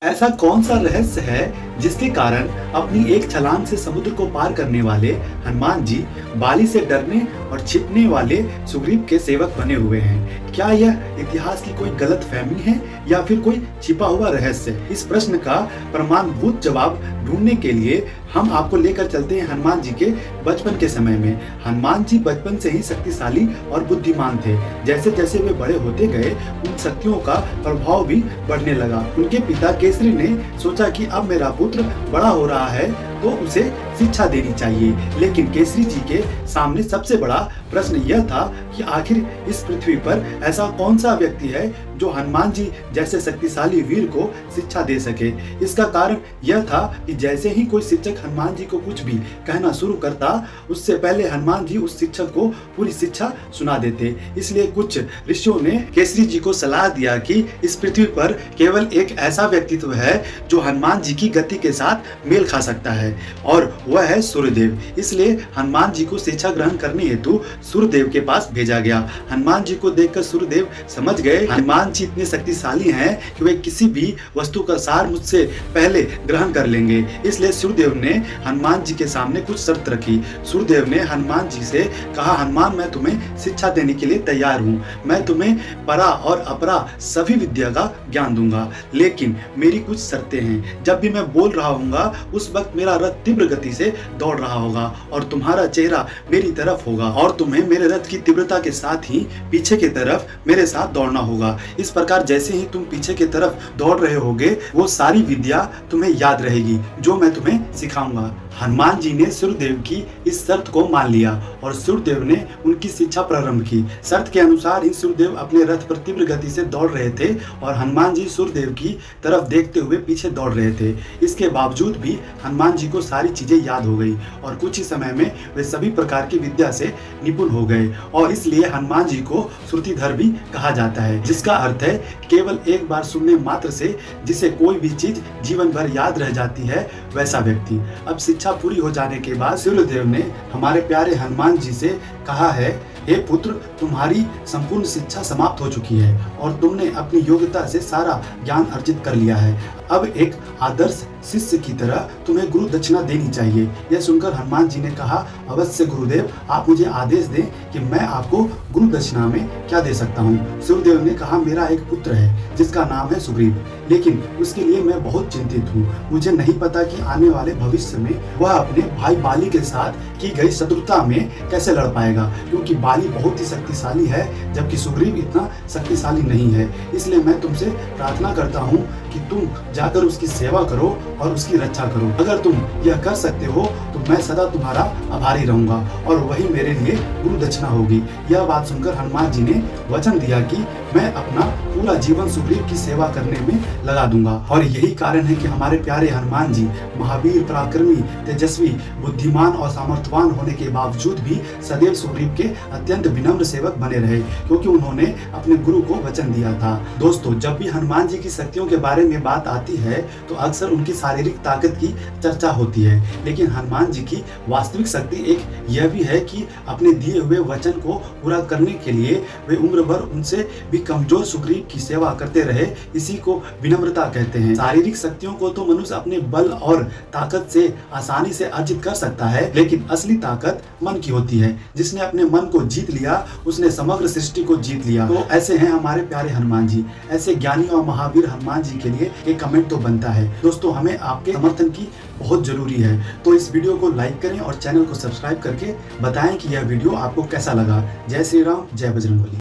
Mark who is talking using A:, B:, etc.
A: ऐसा कौन सा रहस्य है जिसके कारण अपनी एक छलांग से समुद्र को पार करने वाले हनुमान जी बाली से डरने और छिपने वाले सुग्रीव के सेवक बने हुए हैं? क्या यह इतिहास की कोई गलत फहमी है या फिर कोई छिपा हुआ रहस्य? इस प्रश्न का प्रमाणभूत जवाब ढूंढने के लिए हम आपको लेकर चलते हैं हनुमान जी के बचपन के समय में। हनुमान जी बचपन से ही शक्तिशाली और बुद्धिमान थे। जैसे जैसे वे बड़े होते गए उन शक्तियों का प्रभाव भी बढ़ने लगा। उनके पिता केसरी ने सोचा कि अब मेरा पुत्र बड़ा हो रहा है तो उसे शिक्षा देनी चाहिए। लेकिन केसरी जी के सामने सबसे बड़ा प्रश्न यह था कि आखिर इस पृथ्वी पर ऐसा कौन सा व्यक्ति है जो हनुमान जी जैसे शक्तिशाली वीर को शिक्षा दे सके। इसका कारण यह था कि जैसे ही कोई शिक्षक हनुमान जी को कुछ भी कहना शुरू करता उससे पहले हनुमान जी उस शिक्षक को पूरी शिक्षा सुना देते। इसलिए कुछ ऋषियों ने केसरी जी को सलाह दिया कि इस पृथ्वी पर केवल एक ऐसा व्यक्तित्व है जो हनुमान जी की गति के साथ मेल खा सकता है और वह है सूर्यदेव। इसलिए हनुमान जी को शिक्षा ग्रहण करने हेतु सूर्यदेव के पास भेजा गया। हनुमान जी को देखकर सूर्यदेव समझ गए हनुमान जी इतने शक्तिशाली हैं कि वे किसी भी वस्तु का सार मुझसे पहले ग्रहण कर लेंगे। इसलिए सूर्यदेव ने हनुमान जी के सामने कुछ शर्त रखी। सूर्यदेव ने हनुमान जी से कहा, हनुमान मैं तुम्हें शिक्षा देने के लिए तैयार हूँ। मैं तुम्हें परा और अपरा सभी विद्या का ज्ञान दूंगा, लेकिन मेरी कुछ शर्तें हैं। जब भी मैं बोल रहा हूँगा उस वक्त मेरा रथ तीव्र गति से दौड़ रहा होगा और तुम्हारा चेहरा मेरी तरफ होगा और तुम्हें मेरे रथ की तीव्रता के साथ ही पीछे की तरफ मेरे साथ दौड़ना होगा। इस प्रकार जैसे ही तुम पीछे की तरफ दौड़ रहे होगे वो सारी विद्या तुम्हें याद रहेगी जो मैं तुम्हें सिखाऊंगा। हनुमान जी ने सूर्यदेव की इस शर्त को मान लिया और सूर्यदेव ने उनकी शिक्षा प्रारंभ की। शर्त के अनुसार ही सूर्यदेव अपने रथ पर तीव्र गति से दौड़ रहे थे और हनुमान जी सूर्यदेव की तरफ देखते हुए पीछे दौड़ रहे थे। इसके बावजूद भी हनुमान जी को सारी चीजें याद हो गई और कुछ ही समय में वे सभी प्रकार की विद्या से निपुण हो गए और इसलिए हनुमान जी को श्रुतिधर भी कहा जाता है, जिसका अर्थ है केवल एक बार सुनने मात्र से जिसे कोई भी चीज जीवन भर याद रह जाती है वैसा व्यक्ति। अब शिक्षा पूरी हो जाने के बाद सूर्यदेव ने हमारे प्यारे हनुमान जी से कहा है, हे पुत्र तुम्हारी संपूर्ण शिक्षा समाप्त हो चुकी है और तुमने अपनी योग्यता से सारा ज्ञान अर्जित कर लिया है। अब एक आदर्श शिष्य की तरह तुम्हें गुरु दक्षिणा देनी चाहिए। यह सुनकर हनुमान जी ने कहा, अवश्य गुरुदेव, आप मुझे आदेश दें कि मैं आपको गुरु दक्षिणा में क्या दे सकता हूँ। सूर्यदेव ने कहा, मेरा एक पुत्र है जिसका नाम है सुग्रीव, लेकिन उसके लिए मैं बहुत चिंतित हूँ। मुझे नहीं पता कि आने वाले भविष्य में वह अपने भाई बाली के साथ की गई शत्रुता में कैसे लड़ पाएगा, क्योंकि बाली बहुत ही शक्तिशाली है जबकि सुग्रीव इतना शक्तिशाली नहीं है। इसलिए मैं तुमसे प्रार्थना करता हूँ कि तुम जाकर उसकी सेवा करो और उसकी रक्षा करो। अगर तुम यह कर सकते हो तो मैं सदा तुम्हारा आभारी रहूंगा और वही मेरे लिए गुरु दक्षिणा होगी। यह बात सुनकर हनुमान जी ने वचन दिया कि मैं अपना पूरा जीवन सुग्रीव की सेवा करने में लगा दूंगा। और यही कारण है कि हमारे प्यारे हनुमान जी महावीर, पराक्रमी, तेजस्वी, बुद्धिमान और सामर्थ्यवान होने के बावजूद भी सदैव सुग्रीव के अत्यंत विनम्र सेवक बने रहे, क्योंकि उन्होंने अपने गुरु को वचन दिया था। दोस्तों, जब भी हनुमान जी की शक्तियों के बारे में बात आती है तो अक्सर उनकी शारीरिक ताकत की चर्चा होती है, लेकिन हनुमान जी की वास्तविक शक्ति एक यह भी है कि अपने दिए हुए वचन को पूरा करने के लिए वे उम्र भर उनसे भी कमजोर सुग्रीव की सेवा करते रहे। इसी को विनम्रता कहते हैं। शारीरिक शक्तियों को तो मनुष्य अपने बल और ताकत से आसानी से अर्जित कर सकता है, लेकिन असली ताकत मन की होती है। जिसने अपने मन को जीत लिया उसने समग्र सृष्टि को जीत लिया। तो ऐसे हैं हमारे प्यारे हनुमान जी। ऐसे ज्ञानी और महावीर हनुमान जी के लिए एक कमेंट तो बनता है। दोस्तों, हमें आपके समर्थन की बहुत जरूरी है, तो इस वीडियो को लाइक करें और चैनल को सब्सक्राइब करके बताएं कि यह वीडियो आपको कैसा लगा। जय श्री राम, जय बजरंगबली।